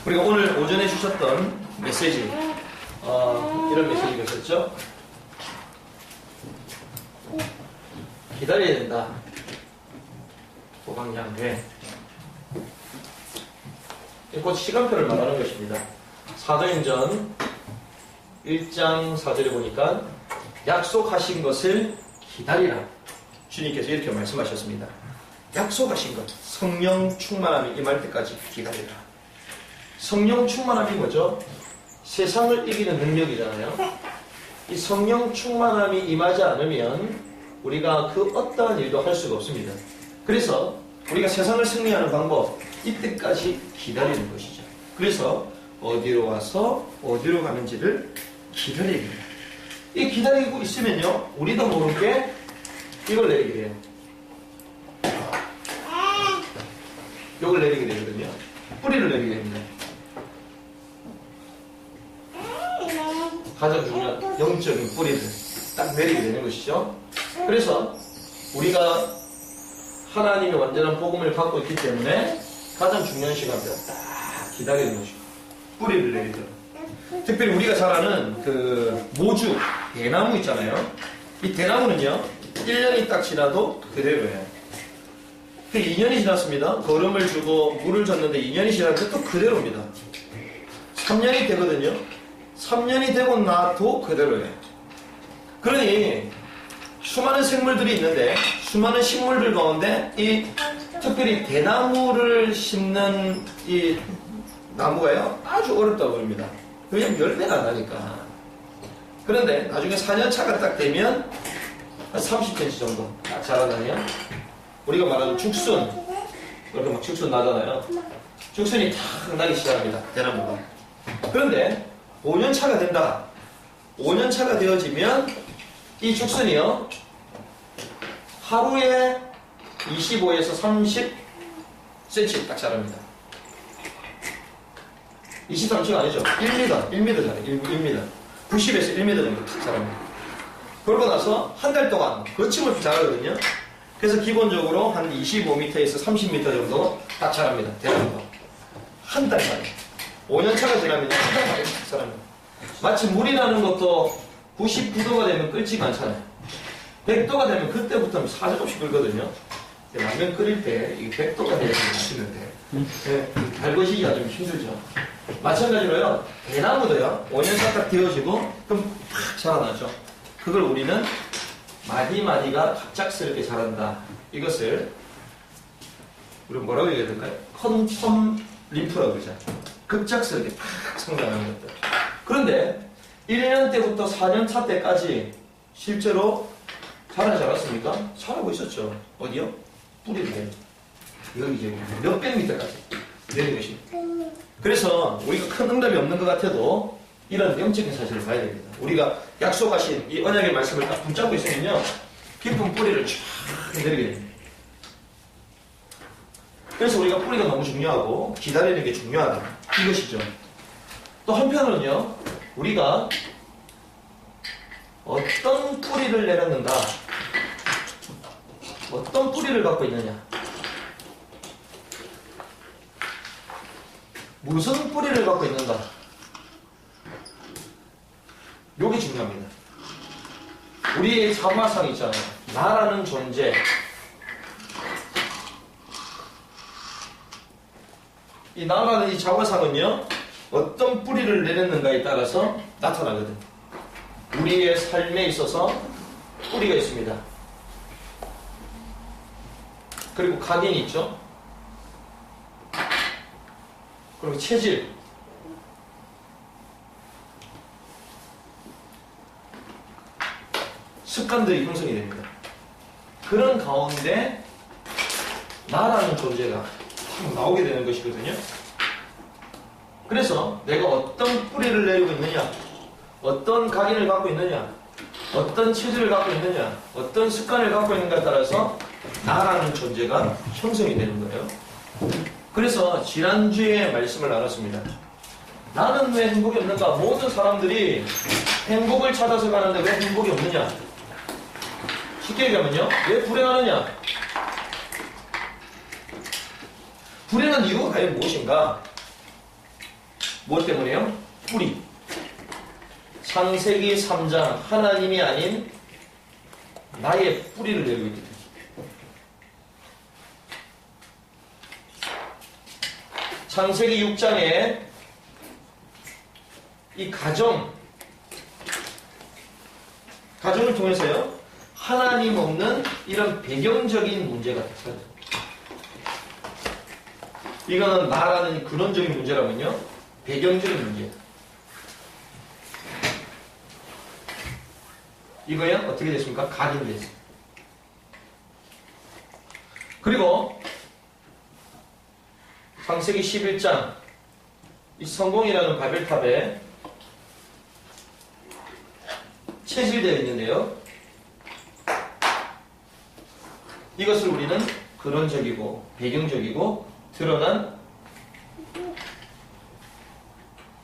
그리고 오늘 오전에 주셨던 메시지, 이런 메시지가 있었죠. 기다려야 된다. 보강량회. 곧 시간표를 말하는 것입니다. 사도행전 1장 4절에 보니까 약속하신 것을 기다리라. 주님께서 이렇게 말씀하셨습니다. 약속하신 것, 성령 충만함이 임할 때까지 기다리라. 성령 충만함이 뭐죠? 세상을 이기는 능력이잖아요. 이 성령 충만함이 임하지 않으면 우리가 그 어떠한 일도 할 수가 없습니다. 그래서 우리가 세상을 승리하는 방법, 이때까지 기다리는 것이죠. 그래서 어디로 와서 어디로 가는지를 기다리게 돼요. 이 기다리고 있으면요, 우리도 모르게 이걸 내리게 돼요. 이걸 내리게 되거든요. 뿌리를 내리게 됩니다. 가장 중요한 영적인 뿌리를 딱 내리게 되는 것이죠. 그래서 우리가 하나님의 완전한 복음을 갖고 있기 때문에 가장 중요한 시간대가 딱 기다리는 것이고, 뿌리를 내리도록. 특별히 우리가 잘 아는 그 모주, 대나무 있잖아요. 이 대나무는요, 1년이 딱 지나도 그대로예요. 2년이 지났습니다. 거름을 주고 물을 줬는데 2년이 지났는데 또 그대로입니다. 3년이 되거든요. 3년이 되고 나도 그대로예요. 그러니 수많은 생물들이 있는데 수많은 식물들 가운데 이 특별히 대나무를 심는 이 나무가요, 아주 어렵다고 합니다. 왜냐면 열매가 안 나니까. 그런데 나중에 4년 차가 딱 되면 30cm 정도 딱 자라나요. 우리가 말하는 죽순, 이렇게 막 죽순 나잖아요. 죽순이 탁 나기 시작합니다. 대나무가. 그런데 5년 차가 된다. 5년 차가 되어지면 이 죽순이요, 하루에 25에서 30cm 딱 자랍니다. 23cm 아니죠? 1m, 1m 자라요. 1m. 90에서 1m 정도 탁 자랍니다. 그러고 나서 한 달 동안 거침없이 자라거든요. 그래서 기본적으로 한 25m에서 30m 정도 딱 자랍니다. 대나무가. 한 달 만에. 5년 차가 지나면 한 달 만에 딱 자랍니다. 마치 물이 나는 것도 99도가 되면 끓지가 않잖아요. 100도가 되면 그때부터는 사정없이 끓거든요. 라면 끓일 때 이게 100도가 돼야 맛있는데 달궈지기가 좀 힘들죠. 마찬가지로요, 대나무도요, 5년 차 딱 되어지고 그럼 팍 자라나죠. 그걸 우리는 마디마디가 갑작스럽게 자란다. 이것을 우리 뭐라고 얘기해야 될까요? 컨텀 림프라고 그러죠. 급작스럽게 팍 성장하는 것들. 그런데 1년 때부터 4년 차 때까지 실제로 자라지 않았습니까? 자라고 있었죠. 어디요? 뿌리를 내려. 여기 이제 몇백 미터까지 내리는 것입니다. 그래서 우리가 큰 응답이 없는 것 같아도 이런 영적인 사실을 봐야 됩니다. 우리가 약속하신 이 언약의 말씀을 딱 붙잡고 있으면요, 깊은 뿌리를 쫙 내리게 됩니다. 그래서 우리가 뿌리가 너무 중요하고 기다리는 게 중요하다. 이것이죠. 또 한편으로는요, 우리가 어떤 뿌리를 내렸는가, 어떤 뿌리를 갖고 있느냐, 무슨 뿌리를 갖고 있는가, 요게 중요합니다. 우리의 자화상 있잖아요. 나라는 존재. 이 나라는 이 자화상은요, 어떤 뿌리를 내렸는가에 따라서 나타나거든요. 우리의 삶에 있어서 뿌리가 있습니다. 그리고 각인이 있죠. 그리고 체질. 습관들이 형성이 됩니다. 그런 가운데 나라는 존재가 나오게 되는 것이거든요. 그래서 내가 어떤 뿌리를 내리고 있느냐, 어떤 각인을 갖고 있느냐, 어떤 체질을 갖고 있느냐, 어떤 습관을 갖고 있는가에 따라서 나라는 존재가 형성이 되는 거예요. 그래서 지난주에 말씀을 나눴습니다. 나는 왜 행복이 없는가? 모든 사람들이 행복을 찾아서 가는데 왜 행복이 없느냐? 쉽게 얘기하면요, 왜 불행하느냐? 불행한 이유가 과연 무엇인가? 뭐 때문에요? 뿌리. 창세기 3장 하나님이 아닌 나의 뿌리를 내리고 있기 때문에. 창세기 6장에 이 가정을 통해서요, 하나님 없는 이런 배경적인 문제가 됐어요. 이거는 나라는 근원적인 문제라면요, 배경적인 문제예요. 이거야 어떻게 됐습니까? 각인됐어요. 그리고 창세기 11장 이 성공이라는 바벨탑에 체질되어 있는데요, 이것을 우리는 근원적이고 배경적이고 드러난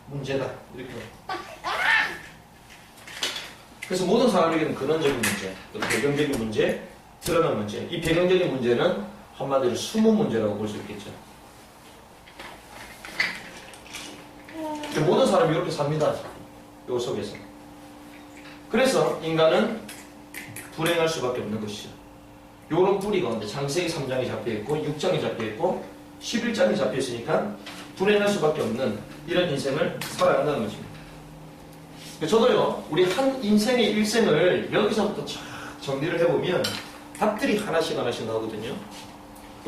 문제다 이렇게. 그래서 모든 사람에게는 근원적인 문제, 또 배경적인 문제, 드러난 문제. 이 배경적인 문제는 한마디로 숨은 문제라고 볼 수 있겠죠. 모든 사람이 이렇게 삽니다. 요 속에서. 그래서 인간은 불행할 수밖에 없는 것이죠. 요런 뿌리 가운데 창세기 3장이 잡혀있고 6장이 잡혀있고 11장이 잡혀있으니까 불행할 수밖에 없는 이런 인생을 살아간다는 것입니다. 저도요, 우리 한 인생의 일생을 여기서부터 쫙 정리를 해보면 답들이 하나씩 나오거든요.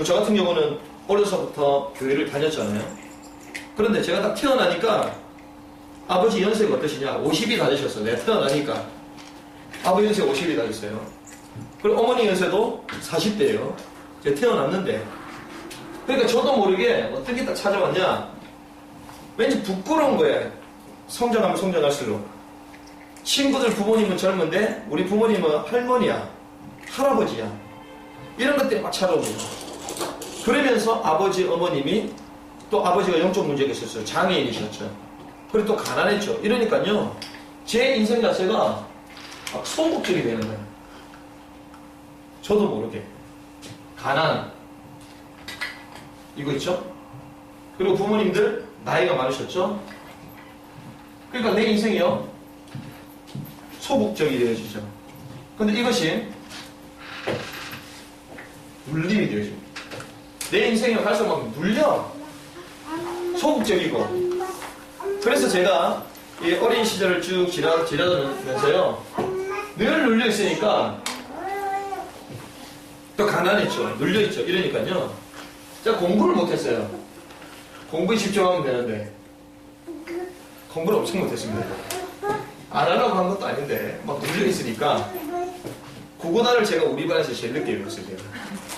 저 같은 경우는 어려서부터 교회를 다녔잖아요. 그런데 제가 딱 태어나니까 아버지 연세가 어떠시냐? 50이 다 되셨어요. 내가 태어나니까 아버지 연세가 50이 다 됐어요. 그리고 어머니 연세도 40대예요. 제가 태어났는데, 그러니까 저도 모르게 어떤 게 딱 찾아왔냐, 왠지 부끄러운 거예요. 성장하면 성장할수록 친구들 부모님은 젊은데 우리 부모님은 할머니야, 할아버지야, 이런 것 때문에 막 찾아오고, 그러면서 아버지 어머님이 또 아버지가 영적 문제가 있었어요. 장애인이셨죠. 그리고 또 가난했죠. 이러니까요, 제 인생 자체가 막 소극적이 되는 거예요. 저도 모르게. 가난, 이거 있죠? 그리고 부모님들 나이가 많으셨죠? 그러니까 내 인생이요, 소극적이 되어지죠. 근데 이것이 눌림이 되어집니다. 내 인생이 갈수록 막 눌려. 소극적이고. 그래서 제가 이 어린 시절을 쭉 지나다니면서요, 늘 눌려 있으니까 또 가난했죠. 눌려 있죠. 이러니까요, 제가 공부를 못했어요. 공부에 집중하면 되는데 공부를 엄청 못했습니다. 안 하려고 한 것도 아닌데 막 눌려 있으니까 국어단을 제가 우리 반에서 제일 늦게 배웠어요.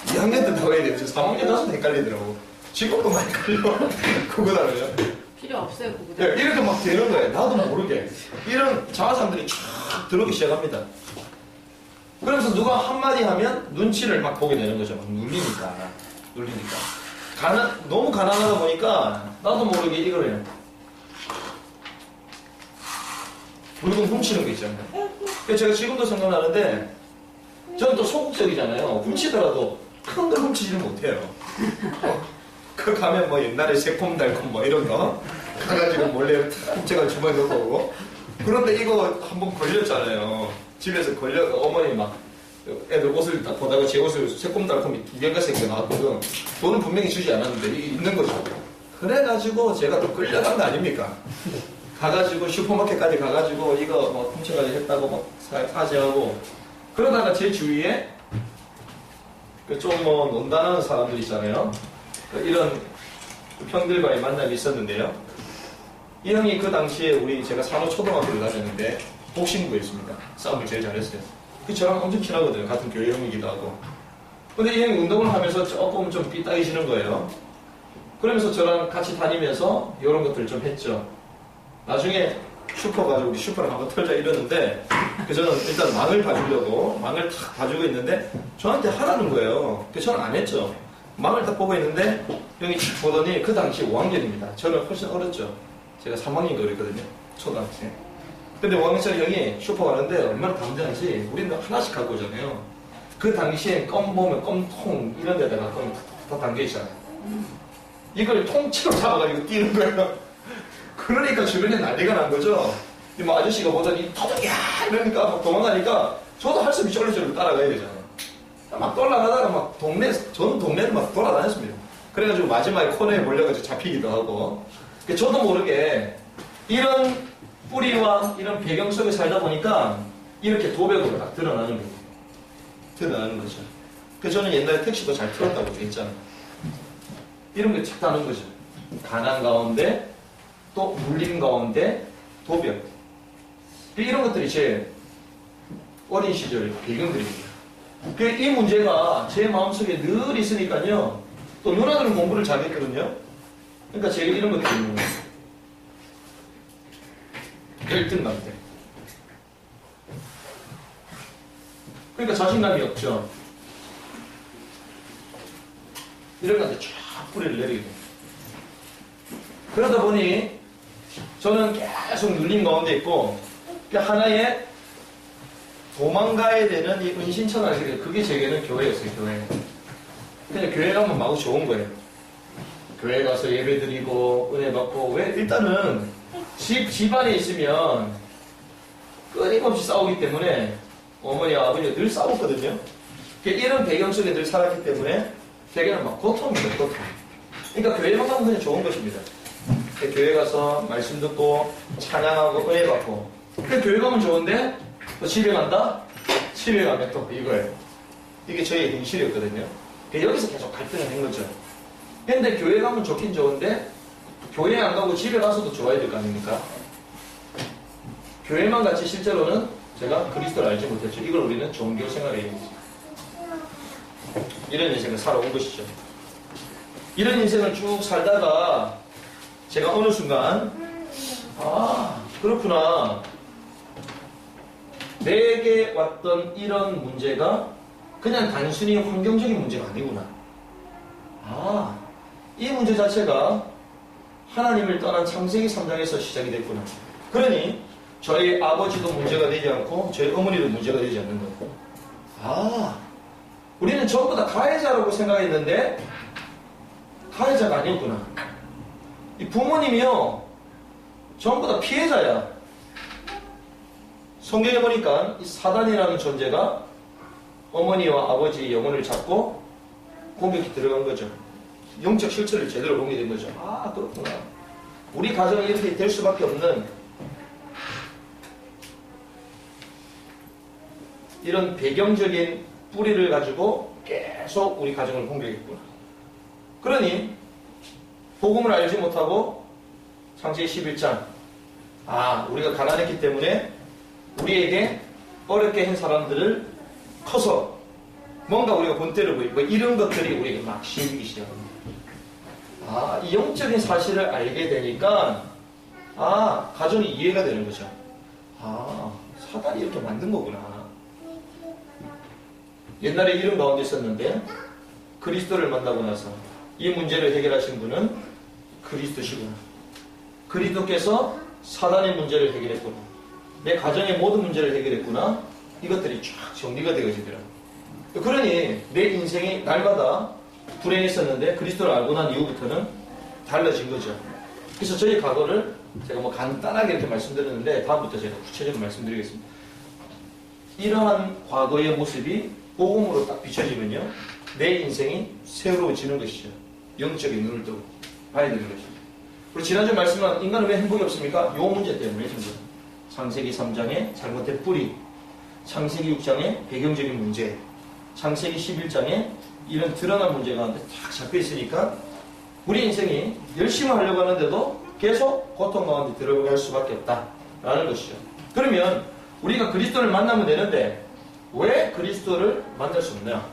2학년 때 나와야 되는데 3학년 나서 헷갈리더라고. 지금도 많이 헷갈려. 국어단을요. 필요 없어요, 국어단. 네, 이렇게 막 되는 거예요. 나도 모르게. 이런 자아상들이 쫙 들어오기 시작합니다. 그러면서 누가 한마디 하면 눈치를 막 보게 되는 거죠. 막 눌리니까. 너무 가난하다 보니까 나도 모르게 이걸 해요. 물건 훔치는 거 있잖아요. 제가 지금도 생각나는데, 저는 또 소극적이잖아요. 훔치더라도 큰 걸 훔치지는 못해요. 그 가면 뭐 옛날에 새콤달콤 뭐 이런 거 가가지고 몰래 훔쳐가지고 주머니에 넣고 오고. 그런데 이거 한번 걸렸잖아요. 집에서 어머니 막 애들 옷을 딱 보다가 제 옷을 새콤달콤이 2개가 생겨 나왔거든. 돈은 분명히 주지 않았는데 이게 있는 거죠. 그래가지고 제가 또 끌려간 거 아닙니까? 가가지고 슈퍼마켓까지 가가지고 이거 뭐 훔쳐가지고 했다고 막 사죄하고. 그러다가 제 주위에 좀 뭐 논단하는 사람들 있잖아요. 이런 형들과의 만남이 있었는데요. 이 형이 그 당시에 제가 산호초등학교를 다녔는데 복싱부였습니다. 싸움을 제일 잘했어요. 저랑 엄청 친하거든요. 같은 교회 형이기도 하고. 근데 이 형이 운동을 하면서 조금 좀 삐딱이시는 거예요. 그러면서 저랑 같이 다니면서 이런 것들 좀 했죠. 나중에 슈퍼 가지고 우리 슈퍼를 한번 털자 이러는데, 저는 일단 망을 봐주려고 망을 탁 봐주고 있는데 저한테 하라는 거예요. 그래서 저는 안 했죠. 망을 딱 보고 있는데 형이 보더니 그 당시 5학년입니다. 저는 훨씬 어렸죠. 제가 3학년인가 그랬거든요. 초등학생. 근데 5학년짜리 형이 슈퍼 가는데 얼마나 담대한지 우리는 하나씩 갖고 오잖아요. 그 당시에 껌 보면 껌통 이런 데다가 껌 다 담겨 있잖아요. 이걸 통째로 잡아가지고 뛰는 거예요. 그러니까 주변에 난리가 난 거죠. 뭐 아저씨가 보더니 도둑이야 이러니까 막 도망가니까 저도 할 수 없이 쫄래쫄래 따라가야 되잖아요. 막 떠나가다가 막 저는 동네를 막 돌아다녔습니다. 그래가지고 마지막에 코너에 몰려가지고 잡히기도 하고. 저도 모르게 이런 뿌리와 이런 배경 속에 살다 보니까 이렇게 도벽으로 딱 드러나는 거예요. 드러나는 거죠. 그래서 저는 옛날에 택시도 잘 틀었다고 얘기했잖아요. 이런 게 착다는 거죠. 가난 가운데 또 물림 가운데 도벽. 이런 것들이 제 어린 시절 배경들입니다. 이 문제가 제 마음속에 늘 있으니까요. 또 누나들은 공부를 잘했거든요. 그러니까 제가 이런 것들이 있는 거예요. 열등감 때. 그러니까 자신감이 없죠. 이런 것들 쫙 뿌리를 내리게 돼요. 그러다 보니 저는 계속 눌림 가운데 있고 하나의 도망가야 되는 이 은신처나 그게 제게는 교회였어요. 교회. 그냥 교회 가면 마구 좋은 거예요. 교회 가서 예배 드리고 은혜 받고 왜 일단은 집안에 있으면 끊임없이 싸우기 때문에 어머니와 아버지가 늘 싸웠거든요. 이런 배경 속에 늘 살았기 때문에 되게는 막 고통입니다. 고통. 그러니까 교회만 가면 그냥 좋은 것입니다. 교회 가서 말씀 듣고 찬양하고 은혜 받고 교회 가면 좋은데 또 집에 간다? 집에 가면 또 이거예요. 이게 저희의 현실이었거든요. 여기서 계속 갈등을 한 거죠. 근데 교회 가면 좋긴 좋은데 교회 안 가고 집에 가서도 좋아야 될 거 아닙니까? 교회만 같이 실제로는 제가 그리스도를 알지 못했죠. 이걸 우리는 종교 생활에 있습니다. 이런 인생을 살아온 것이죠. 이런 인생을 쭉 살다가 제가 어느 순간 그렇구나. 내게 왔던 이런 문제가 그냥 단순히 환경적인 문제가 아니구나. 이 문제 자체가 하나님을 떠난 창세기 3장에서 시작이 됐구나. 그러니 저희 아버지도 문제가 되지 않고 저희 어머니도 문제가 되지 않는 거고. 우리는 전부 다 가해자라고 생각했는데 가해자가 아니었구나. 이 부모님이요 전부 다 피해자야. 성경에 보니까 이 사단이라는 존재가 어머니와 아버지의 영혼을 잡고 공격이 들어간 거죠. 영적 실체를 제대로 보게 된 거죠. 그렇구나. 우리 가정이 이렇게 될 수밖에 없는 이런 배경적인 뿌리를 가지고 계속 우리 가정을 공격했구나. 그러니 복음을 알지 못하고 창세기 11장 우리가 가난했기 때문에 우리에게 어렵게 한 사람들을 커서 뭔가 우리가 본때를 보이고 이런 것들이 우리에게 막 실리기 시작합니다. 이 영적인 사실을 알게 되니까 가정이 이해가 되는 거죠. 사단이 이렇게 만든 거구나. 옛날에 이런 가운데 있었는데 그리스도를 만나고 나서 이 문제를 해결하신 분은 그리스도시구나. 그리스도께서 사단의 문제를 해결했구나. 내 가정의 모든 문제를 해결했구나. 이것들이 쫙 정리가 되어지더라고요. 그러니 내 인생이 날마다 불행했었는데 그리스도를 알고 난 이후부터는 달라진 거죠. 그래서 저희 과거를 제가 간단하게 이렇게 말씀드렸는데 다음부터 제가 구체적으로 말씀드리겠습니다. 이러한 과거의 모습이 복음으로 딱 비춰지면요 내 인생이 새로워지는 것이죠. 영적인 눈을 뜨고 봐야 되는 것이죠. 그리고 지난주 말씀한 인간은 왜 행복이 없습니까? 요 문제 때문에 전부. 창세기 3장의 잘못된 뿌리, 창세기 6장의 배경적인 문제, 창세기 11장에 이런 드러난 문제가 딱 잡혀 있으니까 우리 인생이 열심히 하려고 하는데도 계속 고통 가운데 들어갈 수밖에 없다라는 것이죠. 그러면 우리가 그리스도를 만나면 되는데 왜 그리스도를 만날 수 없느냐?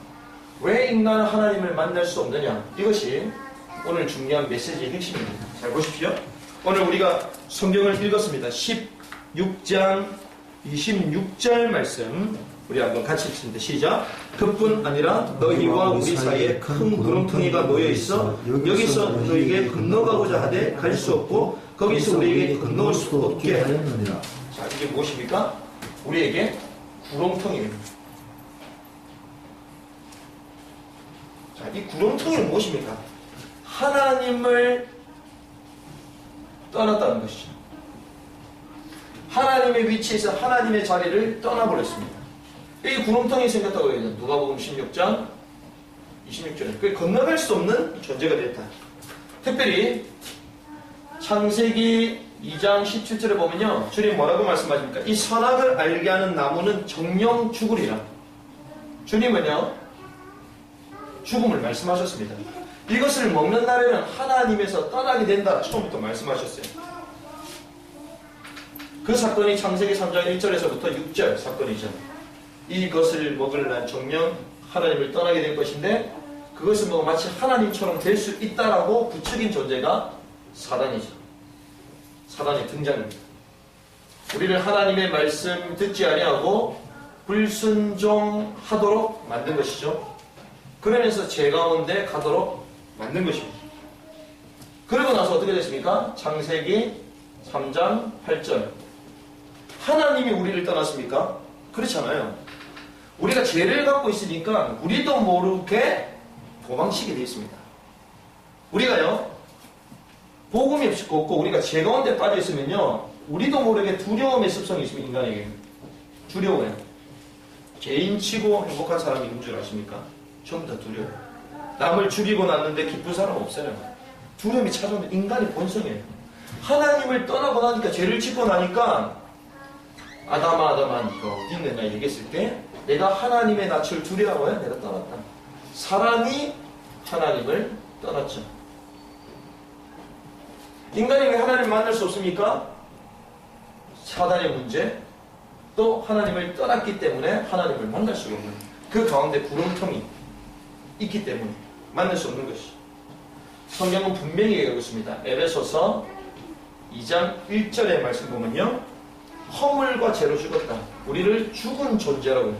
왜 인간은 하나님을 만날 수 없느냐? 이것이 오늘 중요한 메시지의 핵심입니다. 잘 보십시오. 오늘 우리가 성경을 읽었습니다. 16장 26절 말씀 우리 한번 같이 읽습니다. 시작. 그뿐 아니라 너희와 우리 사이에 큰 구렁텅이가 놓여있어 여기서 너희에게 건너가고자 하되 갈 수 없고 거기서 우리에게 건너올 수도 없게 하였느니라. 자, 이게 무엇입니까? 우리에게 구렁텅이입니다. 자, 이 구렁텅이는 무엇입니까? 하나님을 떠났다는 것이죠. 하나님의 위치에서 하나님의 자리를 떠나버렸습니다. 이 구름통이 생겼다고 해요. 누가복음 16장 26절에. 그게 건너갈 수 없는 존재가 됐다. 특별히 창세기 2장 17절에 보면요. 주님 뭐라고 말씀하십니까? 이 선악을 알게 하는 나무는 정령 죽으리라. 주님은요. 죽음을 말씀하셨습니다. 이것을 먹는 날에는 하나님에서 떠나게 된다. 처음부터 말씀하셨어요. 그 사건이 창세기 3장 1절에서부터 6절 사건이죠. 이것을 먹을 날 정령 하나님을 떠나게 된 것인데 그것을 먹으면 마치 하나님처럼 될 수 있다라고 부추긴 존재가 사단이죠. 사단의 등장입니다. 우리를 하나님의 말씀 듣지 아니하고 불순종하도록 만든 것이죠. 그러면서 죄 가운데 가도록 만든 것입니다. 그러고 나서 어떻게 됐습니까? 창세기 3장 8절. 하나님이 우리를 떠났습니까? 그렇잖아요. 우리가 죄를 갖고 있으니까 우리도 모르게 도망치게 되어 있습니다. 우리가요, 복음이 없고 우리가 죄 가운데 빠져 있으면요, 우리도 모르게 두려움의 습성이 있습니다. 인간에게. 두려워요. 개인치고 행복한 사람이 있는 줄 아십니까? 전부 다 두려워요. 남을 죽이고 났는데 기쁜 사람 없어요. 두려움이 찾아오는 인간의 본성이에요. 하나님을 떠나고 나니까, 죄를 짓고 나니까 아담아 네가 어디 있냐 얘기했을 때 내가 하나님의 낯을 두려워요. 내가 떠났다. 사람이 하나님을 떠났죠. 인간이 왜 하나님을 만날 수 없습니까? 사단의 문제, 또 하나님을 떠났기 때문에 하나님을 만날 수가 없는, 그 가운데 구름통이 있기 때문에 만날 수 없는 것이죠. 성경은 분명히 얘기하고 있습니다. 에베소서 2장 1절의 말씀 보면요, 허물과 죄로 죽었다. 우리를 죽은 존재라고 해요.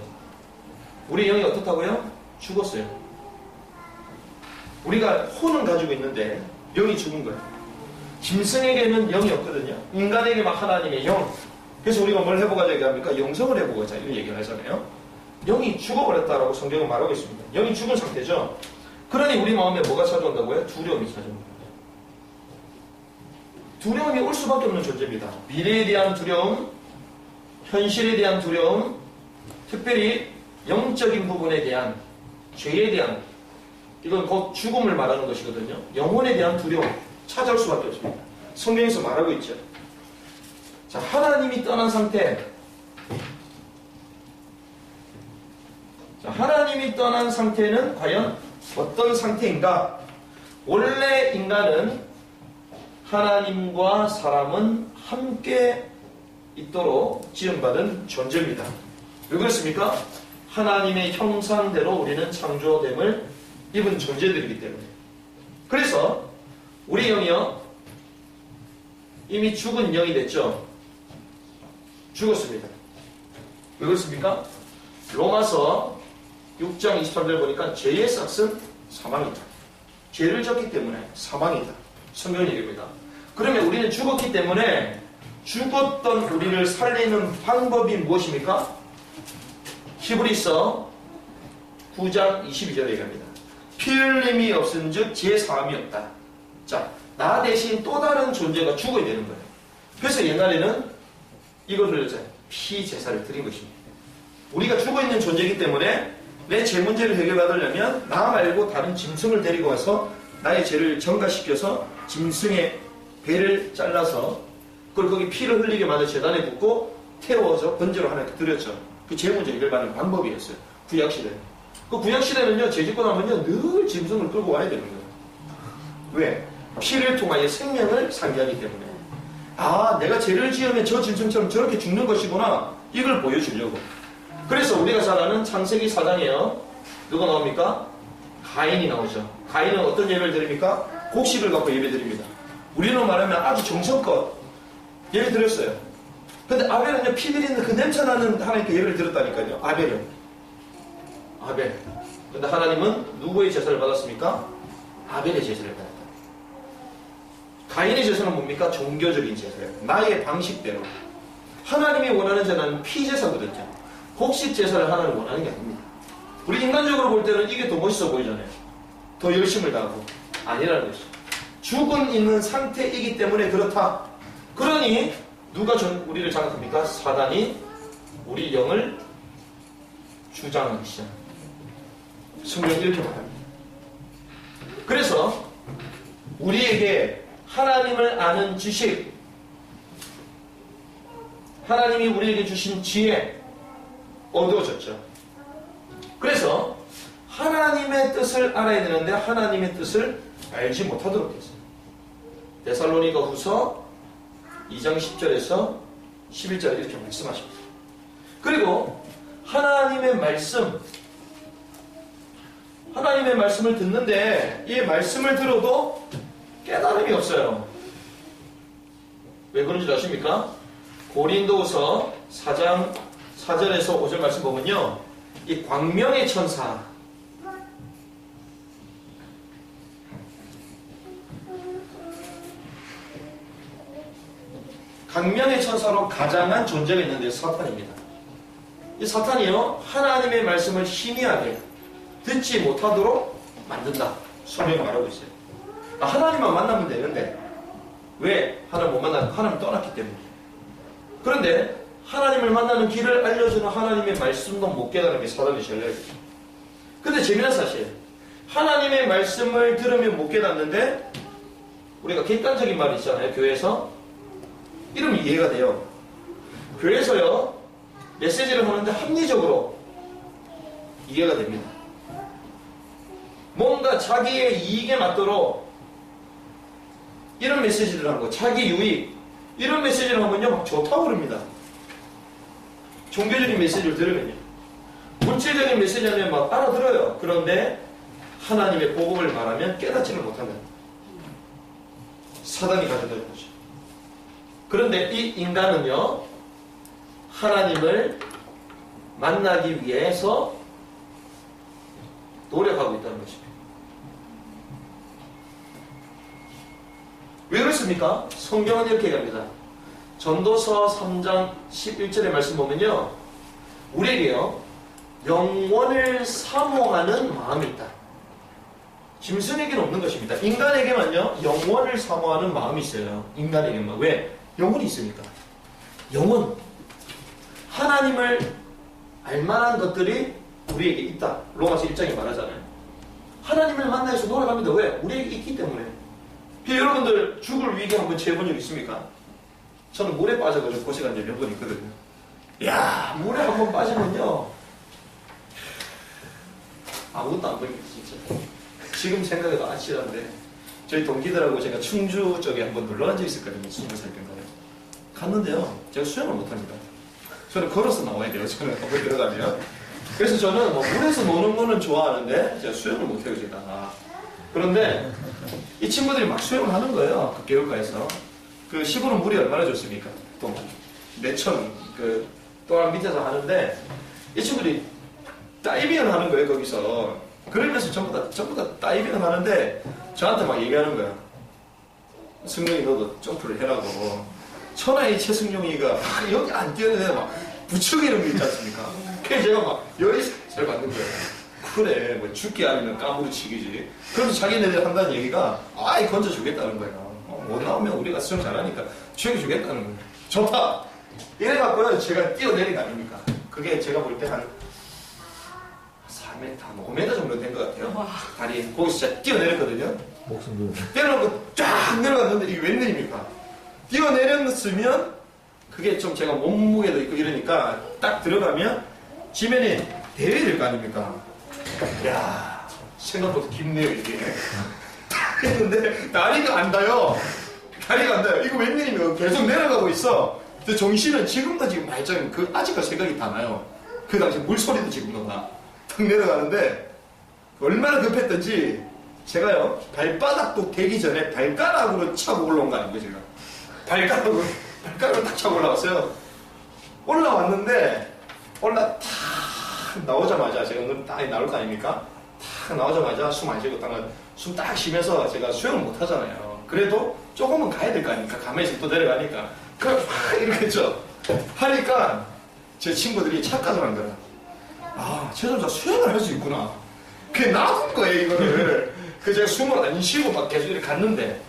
우리 영이 어떻다고요? 죽었어요. 우리가 혼은 가지고 있는데 영이 죽은 거예요. 짐승에게는 영이 없거든요. 인간에게만 하나님의 영. 그래서 우리가 뭘 해보고자 얘기합니까? 영성을 해보고자 이런 얘기를 하잖아요. 영이 죽어버렸다라고 성경은 말하고 있습니다. 영이 죽은 상태죠. 그러니 우리 마음에 뭐가 찾아온다고요? 두려움이 찾아옵니다. 두려움이 올 수밖에 없는 존재입니다. 미래에 대한 두려움, 현실에 대한 두려움, 특별히 영적인 부분에 대한, 죄에 대한, 이건 곧 죽음을 말하는 것이거든요. 영혼에 대한 두려움 찾아올 수밖에 없습니다. 성경에서 말하고 있죠. 자, 하나님이 떠난 상태. 자, 하나님이 떠난 상태는 과연 어떤 상태인가? 원래 인간은 하나님과 사람은 함께 있도록 지음받은 존재입니다. 왜 그렇습니까? 하나님의 형상대로 우리는 창조됨을 입은 존재들이기 때문에. 그래서 우리 영이요, 이미 죽은 영이 됐죠. 죽었습니다. 왜 그렇습니까? 로마서 6장 23절 보니까 죄의 삭은 사망이다. 죄를 졌기 때문에 사망이다. 성경 얘기입니다. 그러면 우리는 죽었기 때문에 죽었던 우리를 살리는 방법이 무엇입니까? 히브리서 9장 22절에 얘기합니다. 피 흘림이 없은즉 지혜 사함이 없다. 자, 나 대신 또 다른 존재가 죽어야 되는 거예요. 그래서 옛날에는 이거를 피 제사를 드린 것입니다. 우리가 죽어있는 존재이기 때문에 내 죄 문제를 해결받으려면 나 말고 다른 짐승을 데리고 와서 나의 죄를 전가시켜서 짐승의 배를 잘라서 그걸 거기 피를 흘리게 만든 제단에 붓고 태워서 번제로 하나님께 드렸죠. 그 죄 문제 해결받는 방법이었어요. 구약시대. 그 구약시대는요, 죄 짓고 나면요, 늘 짐승을 끌고 와야 되는 거예요. 왜? 피를 통하여 생명을 상기하기 때문에. 아, 내가 죄를 지으면 저 짐승처럼 저렇게 죽는 것이구나. 이걸 보여주려고. 그래서 우리가 잘 아는 창세기 4장에요. 누가 나옵니까? 가인이 나오죠. 가인은 어떤 예배를 드립니까? 곡식을 갖고 예배 드립니다. 우리는 말하면 아주 정성껏 예배 드렸어요. 근데 아벨은요, 피 드리는 그 냄새나는 하나님께 예배를 드렸다니까요. 아벨은. 아벨. 근데 하나님은 누구의 제사를 받았습니까? 아벨의 제사를 받았다. 가인의 제사는 뭡니까? 종교적인 제사예요. 나의 방식대로. 하나님이 원하는 제사는 피제사거든요. 곡식 제사를 하나님 원하는 게 아닙니다. 우리 인간적으로 볼 때는 이게 더 멋있어 보이잖아요. 더 열심을 다하고. 아니라는 것이죠. 죽은 있는 상태이기 때문에 그렇다. 그러니 누가 우리를 장악합니까? 사단이 우리 영을 주장하기 시작합니다. 성경이 이렇게 말합니다. 그래서 우리에게 하나님을 아는 지식, 하나님이 우리에게 주신 지혜 어두워졌죠. 그래서 하나님의 뜻을 알아야 되는데 하나님의 뜻을 알지 못하도록 했어요. 데살로니가 후서 2장 10절에서 11절에 이렇게 말씀하십니다. 그리고 하나님의 말씀을 듣는데 이 말씀을 들어도 깨달음이 없어요. 왜 그런지 아십니까? 고린도후서 4장 4절에서 5절 말씀 보면요, 이 광명의 천사, 광명의 천사로 가장한 존재가 있는데 사탄입니다. 이 사탄이요, 하나님의 말씀을 희미하게 듣지 못하도록 만든다. 성경이 말하고 있어요. 하나님만 만나면 되는데 왜 하나님 못 만나는? 하나님 떠났기 때문에. 그런데 하나님을 만나는 길을 알려주는 하나님의 말씀도 못 깨달은 게 사단의 전략이에요. 근데 재미난 사실, 하나님의 말씀을 들으면 못 깨닫는데 우리가 객관적인 말이 있잖아요. 교회에서 이러면 이해가 돼요. 교회에서요 메시지를 하는데 합리적으로 이해가 됩니다. 뭔가 자기의 이익에 맞도록 이런 메시지를 하는 거, 자기 유익 이런 메시지를 하면요 막 좋다고 그럽니다. 종교적인 메시지를 들으면요, 물질적인 메시지 하면 막 알아들어요. 그런데 하나님의 복음을 말하면 깨닫지를 못한다. 사단이 가져다는 거죠. 그런데 이 인간은요 하나님을 만나기 위해서 노력하고 있다는 것입니다. 왜 그렇습니까? 성경은 이렇게 얘기합니다. 전도서 3장 11절의 말씀 보면요, 우리에게요 영원을 사모하는 마음이 있다. 짐승에게는 없는 것입니다. 인간에게만요 영원을 사모하는 마음이 있어요. 인간에게만. 왜? 영혼이 있으니까. 영혼, 하나님을 알만한 것들이 우리에게 있다. 로마서 1장이 말하잖아요. 하나님을 만나서 노력합니다. 왜? 우리에게 있기 때문에. 여러분들 죽을 위기 한번 재본 적 있습니까? 저는 물에 빠져가지고 고생한 적이 몇 번 있거든요. 이야, 물에 한번 빠지면요 아무것도 안 보입니다. 진짜 지금 생각해도 아찔한데, 저희 동기들하고 제가 충주 쪽에 한번 놀러간 적이 있었거든요. 20살 때인가요? 갔는데요 제가 수영을 못합니다. 저는 걸어서 나와야 돼요. 저는 한번 들어가면. 그래서 저는 뭐 물에서 노는 거는 좋아하는데 제가 수영을 못해요. 제가. 그런데 이 친구들이 막 수영을 하는 거예요. 그 개울가에서. 그 시골은 물이 얼마나 좋습니까? 또 내천 그 또한 밑에서 하는데 이 친구들이 다이빙을 하는 거예요. 거기서. 그러면서 전부 다 다이빙을 하는데 저한테 막 얘기하는 거야. 승용이 너도 점프를 해라고. 천하의 최승용이가 여기 안 뛰어내려 막 부추기 이런 거 있지 않습니까? 그래서 제가 막 열이 잘 받는 거예요. 그래, 뭐 죽기 아니면 까무러치기지. 그래서 자기네들 한다는 얘기가 아이 건져주겠다는 거야. 못 나오면 우리가 수영 잘하니까 죽여주겠다는 거야. 좋다. 이래갖고요 제가 뛰어내린 거 아닙니까? 그게 제가 볼 때 한 4m, 5m 정도 된 것 같아요. 다리. 거기서 진짜 뛰어내렸거든요. 뛰어내고 쫙 내려갔는데 이게 웬일입니까? 뛰어내렸으면 그게 좀 제가 몸무게도 있고 이러니까 딱 들어가면 지면이 대회될 거 아닙니까? 이야, 생각보다 깊네요 이게. 딱 했는데 다리가 안 닿아요. 다리가 안 닿아요. 이거 웬일이면 계속 내려가고 있어. 근데 정신은 지금도 지금 말짱 그 아직도 생각이 다 나요. 그 당시 물소리도 지금도 나. 탁 내려가는데 얼마나 급했던지 제가요 발바닥도 되기 전에 발가락으로 차고 올라온 거 아니에요 제가. 발가락으로 탁 차고 올라왔어요. 올라왔는데 탁 나오자마자 제가 오늘 딱 나올 거 아닙니까? 탁 나오자마자 숨 안 쉬고 숨 딱 쉬면서 제가 수영을 못 하잖아요. 그래도 조금은 가야 될 거 아닙니까? 가만히 또 내려가니까 그럼 이렇게 했죠. 하니까 제 친구들이 착각을 한 거야. 아, 최선자 수영을 할 수 있구나. 그게 나온 거예요 이거를. 그래서 제가 숨을 안 쉬고 막 계속 이렇게 갔는데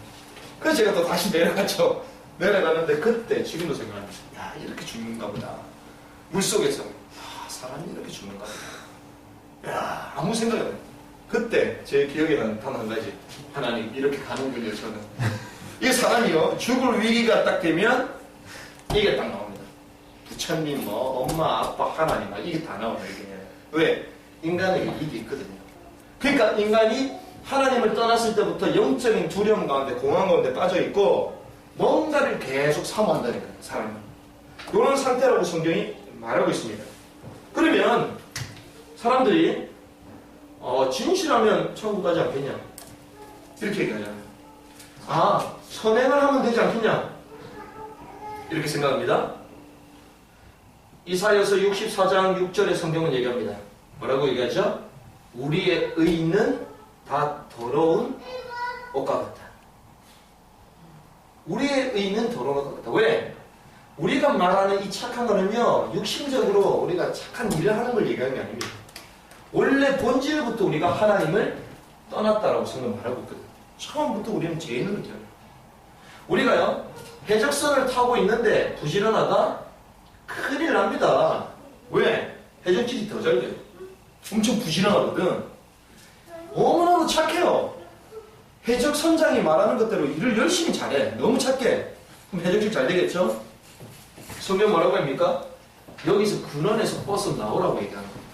그래서 제가 또 다시 내려갔죠. 내려갔는데 그때 지금도 생각합니다. 야, 이렇게 죽는가 보다. 물속에서 사람이 이렇게 죽는가 보다. 야, 아무 생각이 안 나요. 그때 제 기억에 나는 단 한 가지. 하나님 이렇게 가는군요. 저는 이 사람이요 죽을 위기가 딱 되면 이게 딱 나옵니다. 부처님, 뭐 엄마, 아빠, 하나님, 이게 다 나와요. 이게 왜? 인간에게 이게 있거든요. 그러니까 인간이 하나님을 떠났을 때부터 영적인 두려움 가운데, 공황 가운데 빠져 있고 뭔가를 계속 사모한다니까요. 사람은 이런 상태라고 성경이 말하고 있습니다. 그러면 사람들이 진실하면 천국 가지 않겠냐 이렇게 얘기하잖아요. 아, 선행을 하면 되지 않겠냐 이렇게 생각합니다. 이사야서 64장 6절의 성경은 얘기합니다. 뭐라고 얘기하죠? 우리의 의는 다 더러운 옷과 같다. 우리의 의는 더러운 옷과 같다. 왜? 우리가 말하는 이 착한 거는요, 육신적으로 우리가 착한 일을 하는 걸 얘기하는 게 아닙니다. 원래 본질부터 우리가 하나님을 떠났다라고 성경 말하고 있거든요. 처음부터 우리는 죄인으로 태어나요. 우리가요, 해적선을 타고 있는데 부지런하다? 큰일 납니다. 왜? 해적질이 더 잘 돼요. 엄청 부지런하거든. 너무너무 착해요. 해적선장이 말하는 것대로 일을 열심히 잘해. 너무 착해. 그럼 해적질 잘 되겠죠? 성경 뭐라고 합니까? 여기서 근원에서 버스 나오라고 얘기하는 거예요.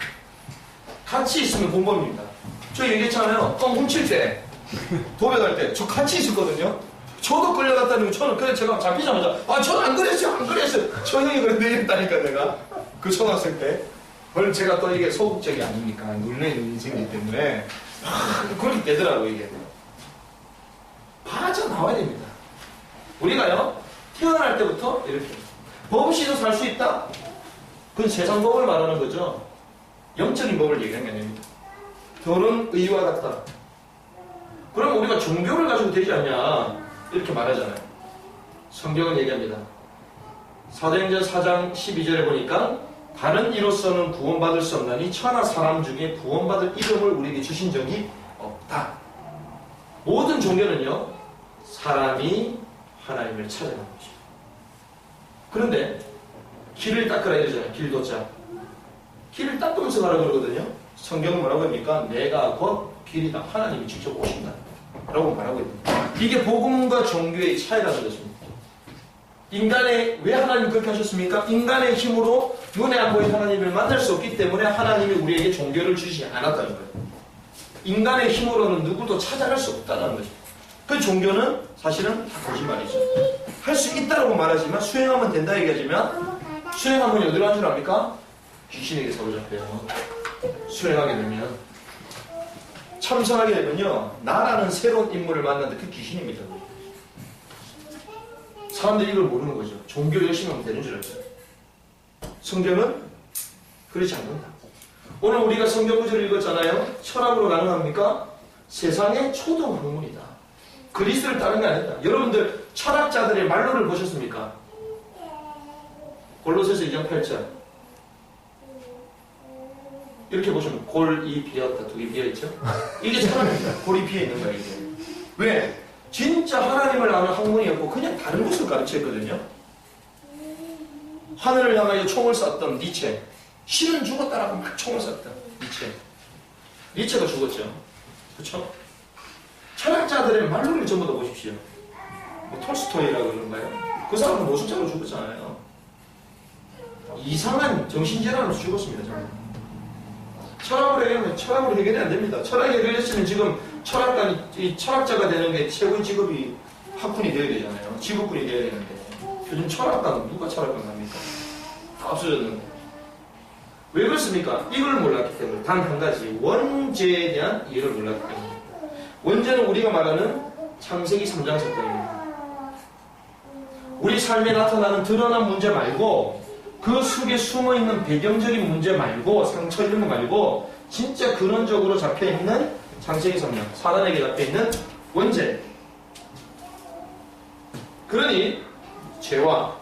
같이 있으면 공범입니다. 저 얘기했잖아요. 껌 훔칠 때, 도배할 때, 저 같이 있었거든요. 저도 끌려갔다는 거, 저는 그래, 제가 잡히자마자, 저는 안 그랬어요, 안 그랬어요. 저 형이 그랬는데 이랬다니까, 내가. 그 초등학생 때. 물론 제가 또 이게 소극적이 아닙니까? 눌려있는 인생이기 때문에. 그렇게 되더라고요, 이게. 빠져나와야 됩니다. 우리가요, 태어날 때부터 이렇게. 법 없이도 살 수 있다? 그건 세상 법을 말하는 거죠. 영적인 법을 얘기하는 게 아닙니다. 결혼 의와 같다. 그럼 우리가 종교를 가지고 되지 않냐? 이렇게 말하잖아요. 성경은 얘기합니다. 사도행전 4장 12절에 보니까 다른 이로서는 구원받을 수 없나니 천하 사람 중에 구원받을 이름을 우리에게 주신 적이 없다. 모든 종교는요, 사람이 하나님을 찾아가는 것입니다. 그런데 길을 닦으라 이러잖아요. 길도자. 길을 닦으면서 가라고 그러거든요. 성경은 뭐라고 합니까? 내가 곧 길이다. 하나님이 직접 오신다. 라고 말하고 있습니다. 이게 복음과 종교의 차이라는 것입니다. 왜 하나님 그렇게 하셨습니까? 인간의 힘으로 눈에 안 보이는 하나님을 만날 수 없기 때문에 하나님이 우리에게 종교를 주시지 않았다는 거예요. 인간의 힘으로는 누구도 찾아갈 수 없다는 거죠. 그 종교는 사실은 다 거짓말이죠. 할 수 있다고 말하지만 수행하면 된다 얘기하지만 수행하면 어디로 한 줄 압니까? 귀신에게 사로잡혀요. 수행하게 되면 참선하게 되면요, 나라는 새로운 인물을 만났는데 그 귀신입니다. 사람들이 이걸 모르는 거죠. 종교 열심히 하면 되는 줄 알았어요. 성경은 그렇지 않는다. 오늘 우리가 성경 구절을 읽었잖아요. 철학으로 가능합니까? 세상의 초등 학문이다. 그리스도를 따르는 게 아니다. 여러분들 철학자들의 말로를 보셨습니까? 골로새서 2장 8절 이렇게 보시면 골이 비었다. 두 개 비어있죠? 이게 철학입니다. 골이 비어있는 거예요. 이게. 왜? 진짜 하나님을 아는 학문이었고 그냥 다른 것을 가르쳤거든요. 하늘을 향하여 총을 쐈던 니체, 신은 죽었다라고 막 총을 쐈던 니체가 죽었죠. 그렇죠? 철학자들의 말로를 전부 다 보십시오. 뭐 톨스토이라고 그런가요? 그 사람은 노숙자로 죽었잖아요. 이상한 정신질환으로 죽었습니다. 정말. 철학으로 해결이 안 됩니다. 철학이 해결했으면 지금 철학자가 되는 게 최고의 직업이 학군이 되어야 되잖아요. 직업군이 되어야 되는데 요즘 철학가는 누가 철학가 합니까? 다 없어졌는데. 왜 그렇습니까? 이걸 몰랐기 때문에. 단 한 가지, 원죄에 대한 이해를 몰랐기 때문에. 원죄는 우리가 말하는 창세기 3장 사건입니다. 우리 삶에 나타나는 드러난 문제 말고 그 속에 숨어있는 배경적인 문제 말고 상처 있는 거 말고 진짜 근원적으로 잡혀있는 창세기 3장, 사단에게 잡혀있는 원죄. 그러니 죄와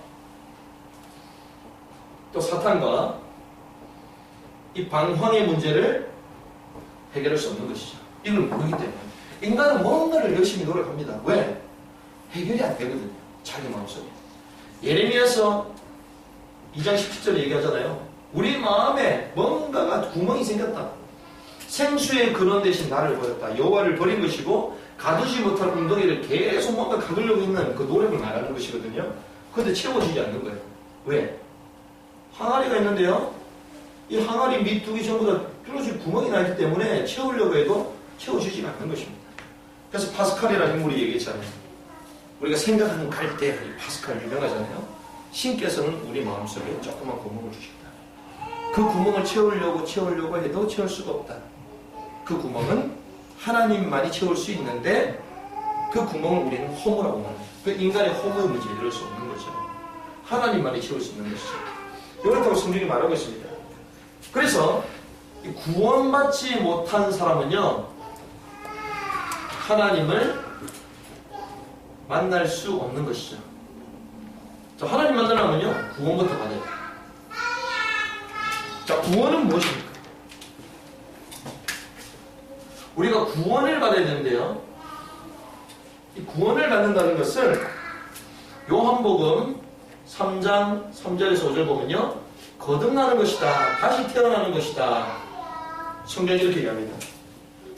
또 사탄과 이 방황의 문제를 해결할 수 없는 것이죠. 이걸 모르기 때문에 인간은 뭔가를 열심히 노력합니다. 왜? 해결이 안 되거든요. 자기 마음속에. 예레미야서 2장 17절에 얘기하잖아요. 우리 마음에 뭔가가 구멍이 생겼다. 생수의 근원 대신 나를 버렸다. 여호와를 버린 것이고 가두지 못할 웅덩이를 계속 뭔가 가두려고 있는 그 노력을 말하는 것이거든요. 그런데 채워지지 않는 거예요. 왜? 항아리가 있는데요. 이 항아리 밑두기 전부 다 뚫어질 구멍이 나 있기 때문에 채우려고 해도 채워지지 않는 것입니다. 그래서 파스칼이라는 인물이 얘기했잖아요. 우리가 생각하는 갈대, 이 파스칼 유명하잖아요. 신께서는 우리 마음속에 조그만 구멍을 주셨다. 그 구멍을 채우려고 해도 채울 수가 없다. 그 구멍은 하나님만이 채울 수 있는데 그 구멍을 우리는 허무라고 말합니다. 그 인간의 허무의 문제 이럴 수 없는 거죠. 하나님만이 채울 수 있는 것이죠. 이렇다고 성경이 말하고 있습니다. 그래서 구원받지 못한 사람은요, 하나님을 만날 수 없는 것이죠. 자, 하나님 만나려면요, 구원부터 받아야 돼요. 자, 구원은 무엇입니까? 우리가 구원을 받아야 되는데요, 이 구원을 받는다는 것을 요한복음 3장 3절에서 5절 보면요, 거듭나는 것이다, 다시 태어나는 것이다. 성경이 이렇게 얘기합니다.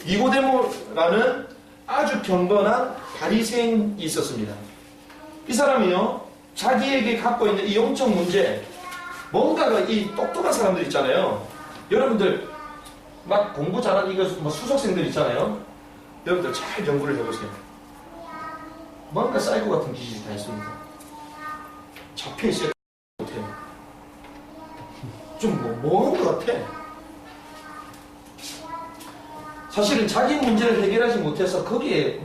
니고데모라는 아주 경건한 바리새인이 있었습니다. 이 사람이요, 자기에게 갖고 있는 이 영적 문제, 뭔가가 이 똑똑한 사람들 있잖아요. 여러분들 막 공부 잘하는 이거 뭐 수석생들 있잖아요. 여러분들 잘 연구를 해보세요. 뭔가 사이코 같은 기질이 다 있습니다. 잡혀있어야 못해요. 좀 뭐한 것 같아. 사실은 자기 문제를 해결하지 못해서 거기에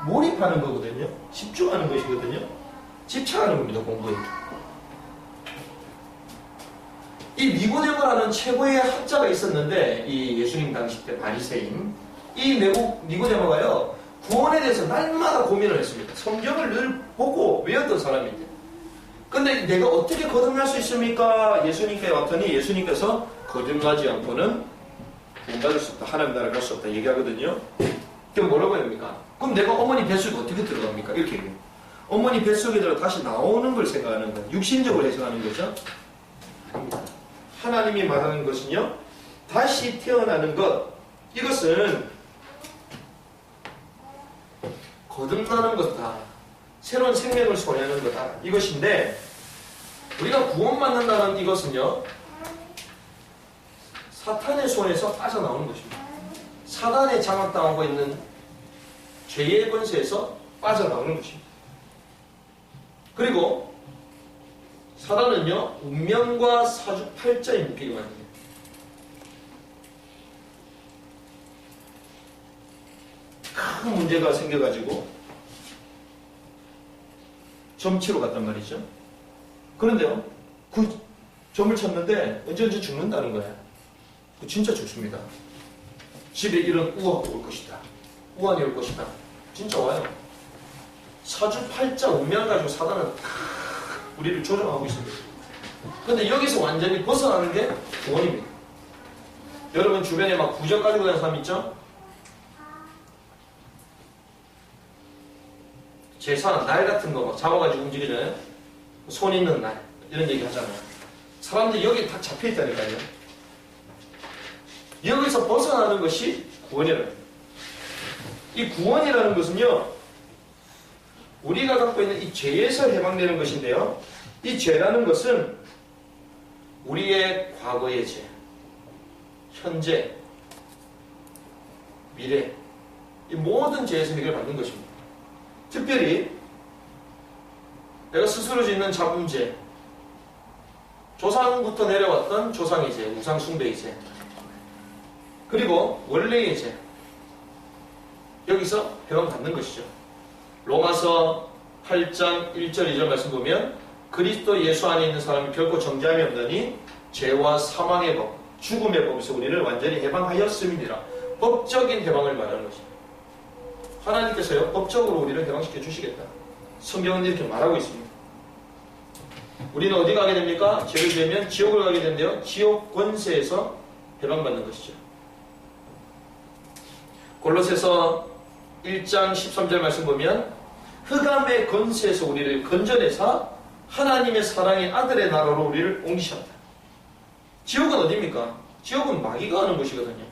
몰입하는 거거든요. 집중하는 것이거든요. 집착하는 겁니다, 공부에. 이 니고데모라는 최고의 학자가 있었는데, 이 예수님 당시 때 바리새인, 이 니고데모가요, 구원에 대해서 날마다 고민을 했습니다. 성경을 늘 보고 외웠던 사람인데. 근데 내가 어떻게 거듭날 수 있습니까? 예수님께 왔더니 예수님께서 거듭나지 않고는 구원받을 수 없다. 하나님 나라에 갈 수 없다. 얘기하거든요. 그럼 뭐라고 해야 됩니까? 그럼 내가 어머니 뱃속에 어떻게 들어갑니까? 이렇게 얘기해요. 어머니 뱃속에 들어 다시 나오는 걸 생각하는 거예요. 육신적으로 해석하는 거죠. 하나님이 말하는 것은요, 다시 태어나는 것, 이것은 거듭나는 것이다. 새로운 생명을 소유하는 거다. 이것인데, 우리가 구원받는다는 이것은요, 사탄의 손에서 빠져나오는 것입니다. 사단에 장악당하고 있는 죄의 권세에서 빠져나오는 것입니다. 그리고 사단은요, 운명과 사주팔자에 묶이게 만듭니다. 큰 문제가 생겨가지고 점치러 갔단 말이죠. 그런데요, 그 점을 쳤는데 언제 죽는다는 거예요. 진짜 죽습니다. 집에 이런 우화가 올 것이다. 우환이 올 것이다. 진짜 와요. 사주팔자 운명 가지고 사단은 우리를 조종하고 있습니다. 그런데 여기서 완전히 벗어나는 게 구원입니다. 여러분 주변에 막 부적 가지고 다니는 사람 있죠? 제사 날 같은 거 막 잡아가지고 움직이잖아요. 손 있는 날 이런 얘기 하잖아요. 사람들이 여기 다 잡혀있다니까요. 여기서 벗어나는 것이 구원이라는 거예요. 이 구원이라는 것은요, 우리가 갖고 있는 이 죄에서 해방되는 것인데요, 이 죄라는 것은 우리의 과거의 죄, 현재, 미래, 이 모든 죄에서 해결받는 것입니다. 특별히 내가 스스로 짓는 자범죄, 조상부터 내려왔던 조상의 죄, 우상숭배의 죄, 그리고 원래의 죄, 여기서 해방받는 것이죠. 로마서 8장 1절 2절 말씀 보면 그리스도 예수 안에 있는 사람이 결코 정죄함이 없나니 죄와 사망의 법, 죽음의 법에서 우리를 완전히 해방하였음이니라. 법적인 해방을 말하는 것입니다. 하나님께서요, 법적으로 우리를 해방시켜 주시겠다. 성경은 이렇게 말하고 있습니다. 우리는 어디 가게 됩니까? 죄를 지으면 지옥을 가게 되는데요, 지옥 권세에서 해방받는 것이죠. 골로새서 1장 13절 말씀 보면 흑암의 권세에서 우리를 건져내사 하나님의 사랑의 아들의 나라로 우리를 옮기셨다. 지옥은 어디입니까? 지옥은 마귀가 하는 곳이거든요.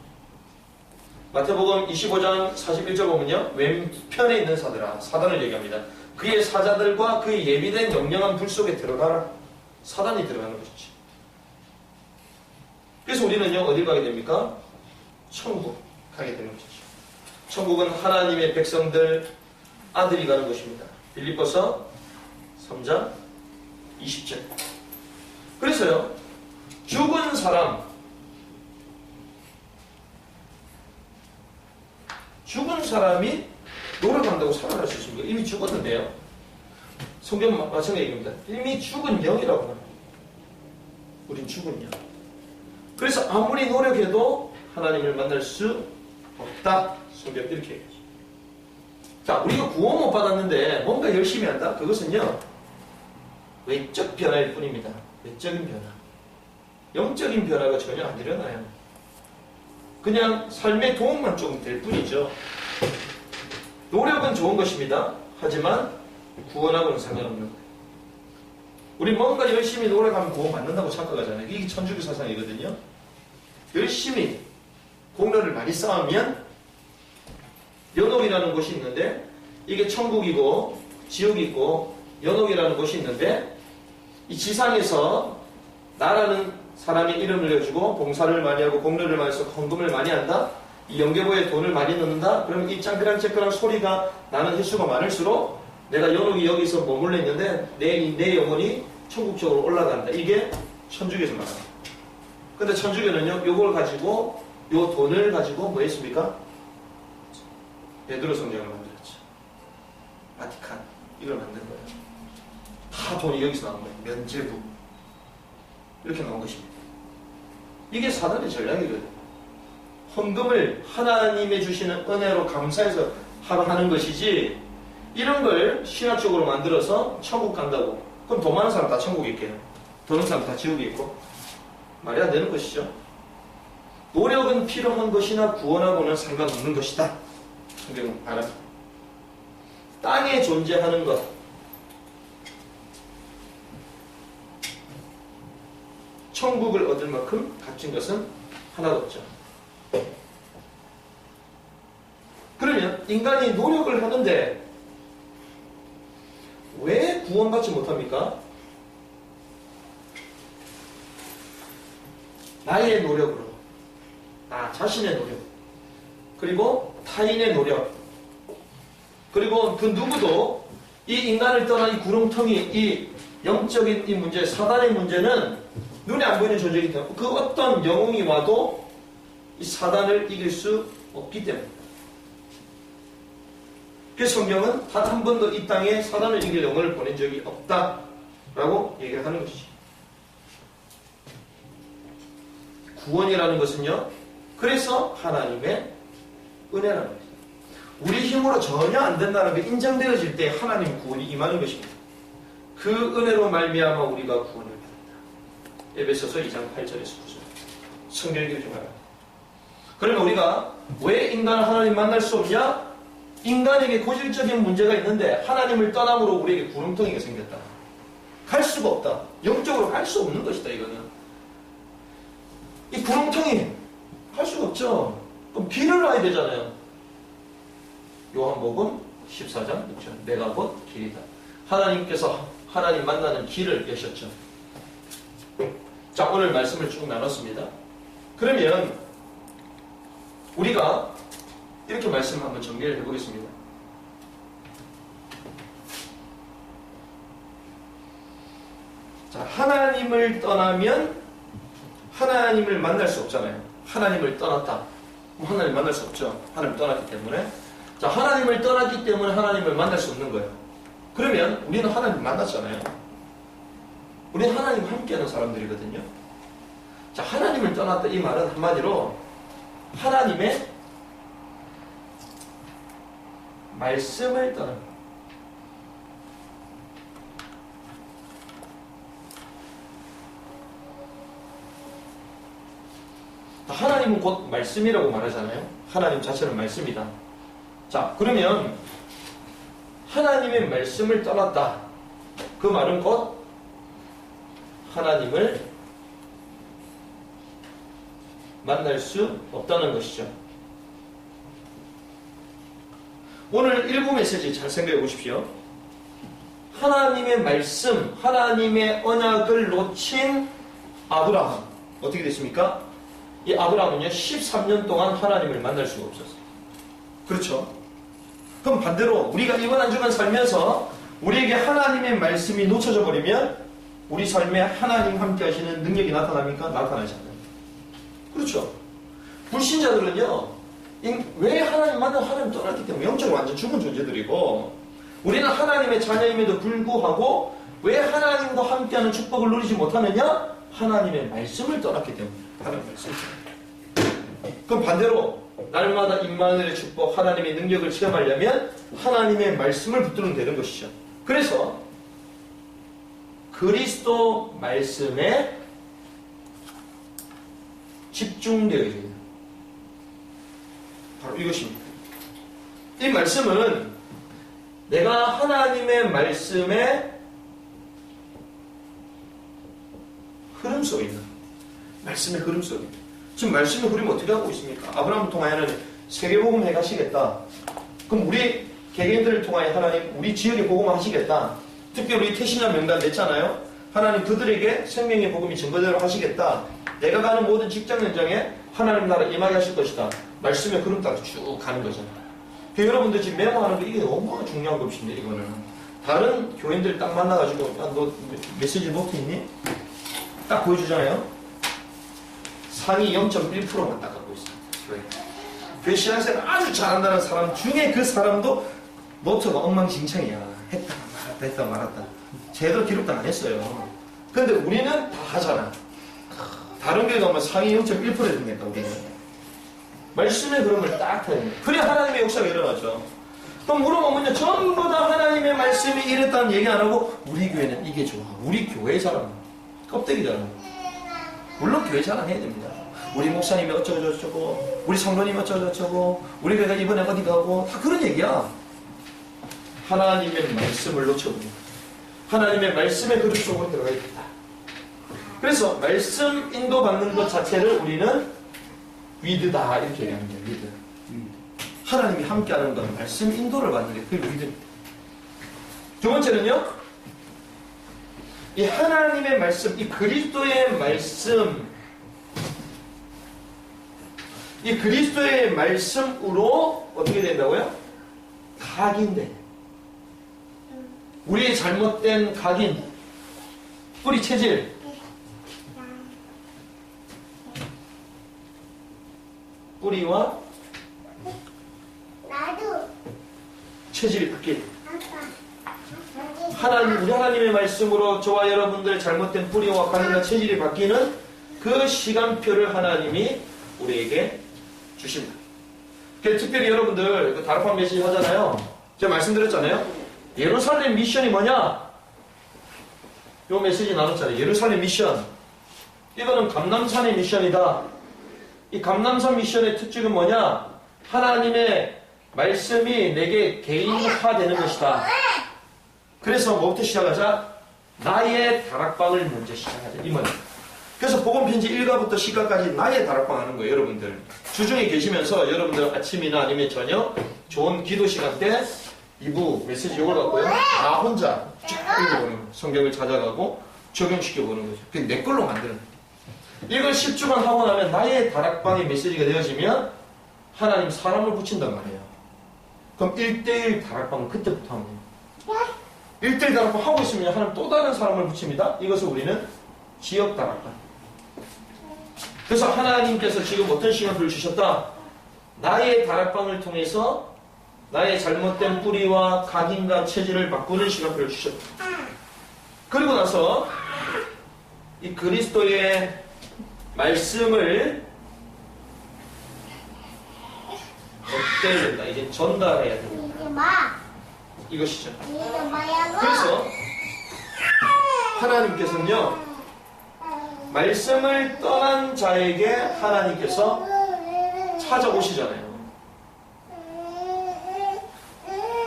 마태복음 25장 41절 보면요, 왼편에 있는 사들아, 사단을 얘기합니다. 그의 사자들과 그의 예비된 영영한 불 속에 들어가라. 사단이 들어가는 것이죠. 그래서 우리는요, 어딜 가게 됩니까? 천국 가게 되는 것이죠. 천국은 하나님의 백성들 아들이 가는 곳입니다. 빌립보서 3장 20절. 그래서요, 죽은 사람이 노력한다고 살아날 수 있습니까? 이미 죽었는데요. 성경 마찬가지 얘기입니다. 이미 죽은 영이라고 합니다. 우린 죽은 영. 그래서 아무리 노력해도 하나님을 만날 수 없다. 성경 이렇게 얘기하죠. 자, 우리가 구원 못 받았는데 뭔가 열심히 한다? 그것은요, 외적 변화일 뿐입니다. 외적인 변화. 영적인 변화가 전혀 안 일어나요. 그냥 삶의 도움만 좀 될 뿐이죠. 노력은 좋은 것입니다. 하지만 구원하고는 상관없는 거예요. 우리 뭔가 열심히 노력하면 구원 받는다고 착각하잖아요. 이게 천주교 사상이거든요. 열심히 공로를 많이 쌓으면 연옥이라는 곳이 있는데, 이게 천국이고 지옥이 있고 연옥이라는 곳이 있는데, 이 지상에서 나라는 사람의 이름을 가지고 봉사를 많이 하고 공로를 많이 해서 헌금을 많이 한다. 이 연계보에 돈을 많이 넣는다. 그러면 이 짱그랑짱그랑 소리가 나는 횟수가 많을수록 내가 연옥이 여기서 머물러 있는데 내 영혼이 천국 쪽으로 올라간다. 이게 천주교에서 말합니다. 근데 천주교는요, 요걸 가지고, 요 돈을 가지고 뭐 했습니까? 베드로 성전을 만들었죠. 바티칸. 이걸 만든 거예요. 다 돈이 여기서 나온 거예요. 면제부. 이렇게 나온 것입니다. 이게 사단의 전략이거든요. 헌금을 하나님의 주시는 은혜로 감사해서 하는 것이지, 이런 걸 신화적으로 만들어서 천국 간다고. 그럼 돈 많은 사람 다 천국에 있게요. 돈 없는 사람 다 지옥에 있고. 말이 안 되는 것이죠. 노력은 필요한 것이나 구원하고는 상관없는 것이다. 성경은 말합니다. 땅에 존재하는 것, 천국을 얻을 만큼 값진 것은 하나도 없죠. 그러면 인간이 노력을 하는데 왜 구원받지 못합니까? 나의 노력으로, 나 자신의 노력, 그리고 타인의 노력, 그리고 그 누구도 이 인간을 떠난 이 구렁텅이, 이 영적인 이 문제, 사단의 문제는 눈에 안 보이는 존재이기 때문에 그 어떤 영웅이 와도 이 사단을 이길 수 없기 때문에. 그래서 성경은 단 한 번도 이 땅에 사단을 이길 영혼을 보낸 적이 없다라고 얘기를 하는 것이죠. 구원이라는 것은요, 그래서 하나님의 은혜라는 것입니다. 우리 힘으로 전혀 안 된다는 게 인정되어질 때 하나님 구원이 임하는 것입니다. 그 은혜로 말미암아 우리가 구원을 받는다. 에베소서 2장 8절에서 9절. 성경이 그렇게 말합니다. 그러면 우리가 왜 인간을 하나님 만날 수 없냐? 인간에게 고질적인 문제가 있는데 하나님을 떠남으로 우리에게 구렁텅이가 생겼다. 갈 수가 없다. 영적으로 갈 수 없는 것이다, 이거는. 이 구렁텅이 갈 수가 없죠. 그럼 길을 놔야 되잖아요. 요한복음 14장 6절. 내가 곧 길이다. 하나님께서 하나님 만나는 길을 여셨죠. 자, 오늘 말씀을 쭉 나눴습니다. 그러면 우리가 이렇게 말씀 한번 정리를 해보겠습니다. 자, 하나님을 떠나면 하나님을 만날 수 없잖아요. 하나님을 떠났다. 하나님을 만날 수 없죠. 하나님을 떠났기 때문에. 자, 하나님을 떠났기 때문에 하나님을 만날 수 없는 거예요. 그러면 우리는 하나님을 만났잖아요. 우리는 하나님과 함께하는 사람들이거든요. 자, 하나님을 떠났다, 이 말은 한마디로 하나님의 말씀을 떠납니다. 하나님은 곧 말씀이라고 말하잖아요. 하나님 자체는 말씀이다. 자, 그러면 하나님의 말씀을 떠났다. 그 말은 곧 하나님을 만날 수 없다는 것이죠. 오늘 일부 메시지 잘 생각해 보십시오. 하나님의 말씀, 하나님의 언약을 놓친 아브라함 어떻게 됐습니까? 이 아브라함은요 13년 동안 하나님을 만날 수가 없었어요. 그렇죠? 그럼 반대로 우리가 이번 한 주간 살면서 우리에게 하나님의 말씀이 놓쳐져 버리면 우리 삶에 하나님 함께 하시는 능력이 나타납니까? 나타나지 않아요. 그렇죠? 불신자들은요 왜 하나님 만나 하나님 떠났기 때문에 영적으로 완전 죽은 존재들이고, 우리는 하나님의 자녀임에도 불구하고 왜 하나님과 함께하는 축복을 누리지 못하느냐? 하나님의 말씀을 떠났기 때문에. 하나님의 말씀. 그럼 반대로 날마다 임마누엘의 축복, 하나님의 능력을 체험하려면 하나님의 말씀을 붙들면 되는 것이죠. 그래서 그리스도 말씀에 집중되어야 됩니다. 바로 이것입니다. 이 말씀은 내가 하나님의 말씀의 흐름 속에 있는, 말씀의 흐름 속에 있는. 지금 말씀의 흐름이 어떻게 하고 있습니까? 아브라함을 통하여는 세계복음 해가시겠다. 그럼 우리 개개인들을 통하여 하나님 우리 지역에 복음 하시겠다. 특히 우리 태신자 명단 냈잖아요. 하나님 그들에게 생명의 복음이 증거대로 하시겠다. 내가 가는 모든 직장 현장에 하나님 나라 임하게 하실 것이다. 말씀의 흐름 따라 쭉 가는 거잖아요. 여러분들 지금 메모하는 거 이게 너무 중요한 것인데, 이거는 다른 교인들 딱 만나가지고 야, 너 메시지 노트 있니? 딱 보여주잖아요. 상위 0.1%만 딱 갖고 있어요. 교회 신앙생활 아주 잘한다는 사람 중에 그 사람도 노트가 엉망진창이야. 했다 말았다 했다 말았다. 제대로 기록도 안 했어요. 근데 우리는 다 하잖아. 다른 교회 가면 상위 0.1% 된다니까 우리는. 말씀의 흐름을 딱 타야 됩니다. 그래야 하나님의 역사가 일어나죠. 그럼 물어보면요, 전부 다 하나님의 말씀이 이랬다는 얘기 안 하고 우리 교회는 이게 좋아, 우리 교회 자랑, 껍데기잖아. 물론 교회 자랑해야 됩니다. 우리 목사님이 어쩌고저쩌고, 우리 성도님이 어쩌고저쩌고, 우리 교회가 이번에 어디 가고, 다 그런 얘기야. 하나님의 말씀을 놓쳐버립니다. 하나님의 말씀의 그릇 속으로 들어가야 된다. 그래서 말씀 인도받는 것 자체를 우리는 위드다 이렇게 얘기하는 거예요. 위드. 하나님이 함께하는 건 말씀 인도를 받는 게 그게 위드입니다. 두 번째는요, 이 하나님의 말씀, 이 그리스도의 말씀, 이 그리스도의 말씀으로 어떻게 된다고요? 각인돼. 우리의 잘못된 각인, 뿌리 체질, 뿌리와 체질이 바뀌어요. 우리 하나님의 말씀으로 저와 여러분들의 잘못된 뿌리와 각인과 체질이 바뀌는 그 시간표를 하나님이 우리에게 주십니다. 특별히 여러분들 다락방 메시지 하잖아요. 제가 말씀드렸잖아요. 예루살렘 미션이 뭐냐? 요 메시지 나눴잖아요. 예루살렘 미션. 이거는 감람산의 미션이다. 이 감람산 미션의 특징은 뭐냐? 하나님의 말씀이 내게 개인화되는 것이다. 그래서 뭐부터 시작하자? 나의 다락방을 먼저 시작하자. 이 말이에요. 그래서 복음편지 1가부터 10가까지 나의 다락방 하는 거예요, 여러분들. 주중에 계시면서 여러분들 아침이나 아니면 저녁 좋은 기도 시간 때 2부 메시지 이걸 갖고요. 나 혼자 쭉 읽어보는 거예요. 성경을 찾아가고 적용시켜보는 거죠. 그게 내 걸로 만드는 거예요. 이걸 10주간 하고 나면 나의 다락방의 메시지가 되어지면 하나님 사람을 붙인단 말이에요. 그럼 1대1 다락방은 그때부터 하면 돼요. 1대1 다락방 하고 있으면 하나님 또 다른 사람을 붙입니다. 이것을 우리는 지역 다락방. 그래서 하나님께서 지금 어떤 시간표를 주셨다? 나의 다락방을 통해서 나의 잘못된 뿌리와 각인과 체질을 바꾸는 시간표를 주셨다. 그리고 나서 이 그리스도의 말씀을 어때야 된다. 이제 전달해야 된다. 이것이죠. 그래서 하나님께서는요, 말씀을 떠난 자에게 하나님께서 찾아오시잖아요.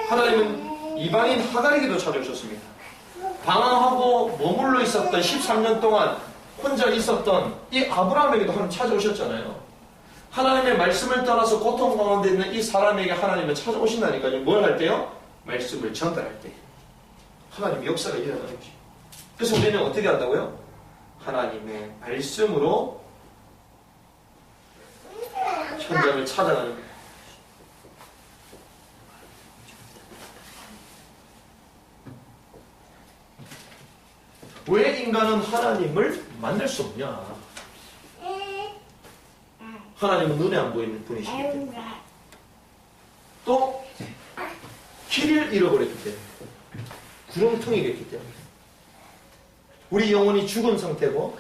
하나님은 이방인 하갈에게도 찾아오셨습니다. 방황하고 머물러 있었던 13년 동안 혼자 있었던 이 아브라함에게도 하나님 찾아오셨잖아요. 하나님의 말씀을 따라서 고통 가운데 있는 이 사람에게 하나님은 찾아오신다니까요. 뭘 할 때요? 말씀을 전달할 때. 하나님의 역사가 일어나는 거죠. 그래서 우리는 어떻게 한다고요? 하나님의 말씀으로 현장을 찾아가는 거예요. 왜 인간은 하나님을 만날 수 없냐? 하나님은 눈에 안 보이는 분이시기 때문에. 또 길을 잃어버렸기 때문에. 구렁텅이겠기 때문에. 우리 영혼이 죽은 상태고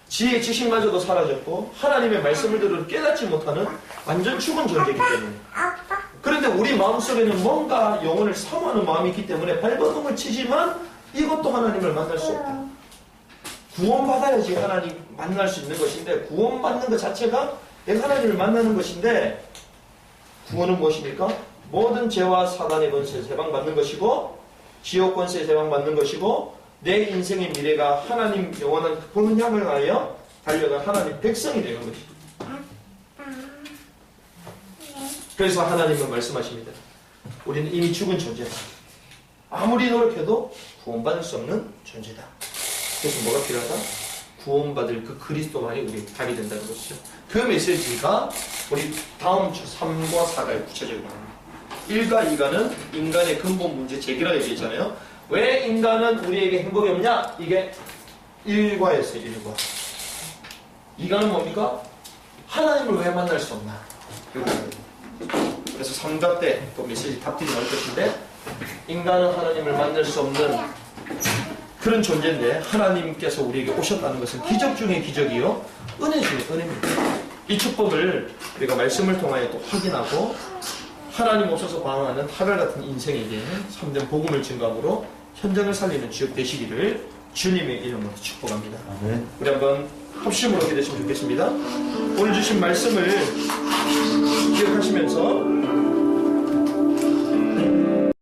지혜 지식마저도 사라졌고 하나님의 말씀을 들어 깨닫지 못하는 완전 죽은 존재이기 때문에. 그런데 우리 마음속에는 뭔가 영혼을 사모하는 마음이 있기 때문에 발버둥을 치지만 이것도 하나님을 만날 수 없다. 구원받아야지 하나님 만날 수 있는 것인데 구원받는 것 자체가 내가 하나님을 만나는 것인데 구원은 무엇입니까? 모든 죄와 사단의 권세에서 해방받는 것이고 지옥 권세에서 해방받는 것이고 내 인생의 미래가 하나님 영원한 보는 향을 하여 달려간 하나님 백성이 되는 것입니다. 그래서 하나님은 말씀하십니다. 우리는 이미 죽은 존재다. 아무리 노력해도 구원받을 수 없는 존재다. 그래서 뭐가 필요하다? 구원받을 그 그리스도만이 우리 답이 된다는 것이죠. 그 메시지가 우리 다음 주 3과 4가에 구체적으로 나옵니다. 1과 2가는 인간의 근본 문제 제기라고 얘기했잖아요. 왜 인간은 우리에게 행복이 없냐? 이게 1과였어요. 1과. 2가는 뭡니까? 하나님을 왜 만날 수 없나? 그래서 3과 때 또 메시지 답들이 나올 것인데 인간은 하나님을 만날 수 없는 그런 존재인데 하나님께서 우리에게 오셨다는 것은 기적 중의 기적이요 은혜 중의 은혜입니다. 이 축복을 우리가 말씀을 통하여 또 확인하고 하나님 없어서 방황하는 하갈 같은 인생에게 참된 복음을 증거함으로 현장을 살리는 주역 되시기를 주님의 이름으로 축복합니다. 아멘. 우리 한번 합심으로 기도했으면 좋겠습니다. 오늘 주신 말씀을 기억하시면서